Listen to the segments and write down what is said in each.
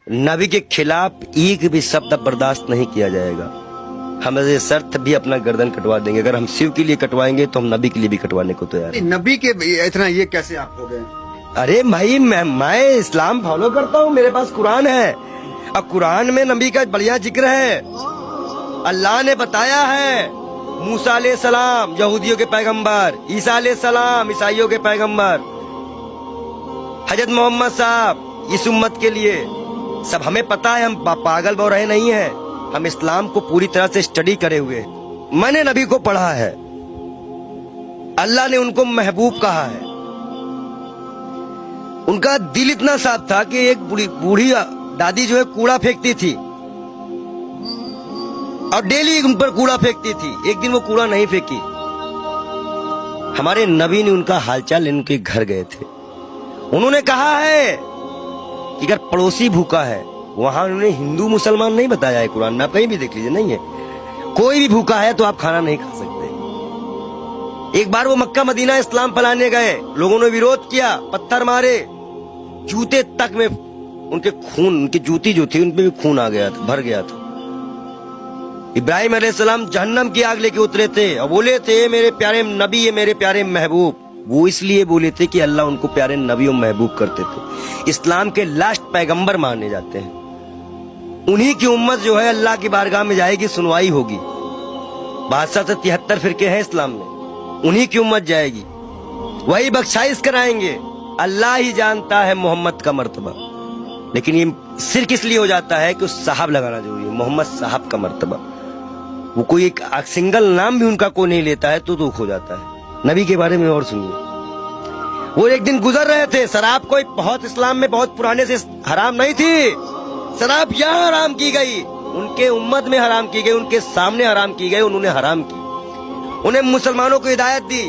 नबी के खिलाफ एक भी शब्द बर्दाश्त नहीं किया जाएगा। हम ऐसे शर्त भी अपना गर्दन कटवा देंगे, अगर हम शिव के लिए कटवाएंगे तो हम नबी के लिए भी कटवाने को तैयार हैं। नबी के इतना ये कैसे आप हो गए? अरे भाई मैं इस्लाम फॉलो करता हूँ, मेरे पास कुरान है, अब कुरान में नबी का बढ़िया जिक्र है। अल्लाह ने बताया है, मूसा अलैहिस्सलाम यहूदियों के पैगंबर, ईसा अलैहिस्सलाम ईसाइयों के पैगंबर, हजरत मोहम्मद साहब इस उम्मत के लिए सब हमें पता है। हम पागल बो रहे नहीं हैं, हम इस्लाम को पूरी तरह से स्टडी करे हुए। मैंने नबी को पढ़ा है, अल्लाह ने उनको महबूब कहा है। उनका दिल इतना साफ था कि एक बूढ़ी दादी जो है कूड़ा फेंकती थी और डेली उन पर कूड़ा फेंकती थी, एक दिन वो कूड़ा नहीं फेंकी। हमारे नबी ने उनका हालचाल लेने उनके घर गए थे। उन्होंने कहा है कि अगर पड़ोसी भूखा है, वहां उन्होंने हिंदू मुसलमान नहीं बताया है कुरान में, आप कहीं भी देख लीजिए, नहीं है। कोई भी भूखा है तो आप खाना नहीं खा सकते। एक बार वो मक्का मदीना इस्लाम फैलाने गए, लोगों ने विरोध किया, पत्थर मारे, जूते तक में उनके खून, उनकी जूती जो थी उनपे भी खून आ गया था, भर गया था। इब्राहिम अलैहिस्सलाम जहन्नम की आग लेके उतरे थे और बोले थे मेरे प्यारे नबी, ये मेरे प्यारे महबूब। वो इसलिए बोले थे कि अल्लाह उनको प्यारे नबी और महबूब करते थे। इस्लाम के लास्ट पैगंबर माने जाते हैं। उन्हीं की उम्मत जो है अल्लाह की बारगाह में जाएगी, सुनवाई होगी। 62 से 73 फिरके हैं इस्लाम में, उन्हीं की उम्मत जाएगी, वही बख्शाइश कराएंगे। अल्लाह ही जानता है मोहम्मद का मर्तबा, लेकिन ये सिर्फ इसलिए हो जाता है कि उस साहब लगाना जरूरी है, मोहम्मद साहब का मर्तबा। वो कोई एक सिंगल नाम भी उनका कोई नहीं लेता है तो दुख हो जाता है। नबी के बारे में और सुनिए। वो एक दिन गुजर रहे थे, शराब कोई बहुत इस्लाम में बहुत पुराने से हराम नहीं थी, शराब यहाँ हराम की गई, उनके उम्मत में हराम की गई, उनके सामने हराम की गई, उन्होंने हराम की। उन्हें मुसलमानों को हिदायत दी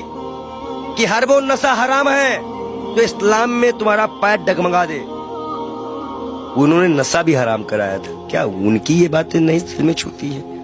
कि हर वो नशा हराम है तो इस्लाम में तुम्हारा पैर डगमगा दे। उन्होंने नशा भी हराम कराया था। क्या उनकी ये बातें नहीं दिल में छूती है?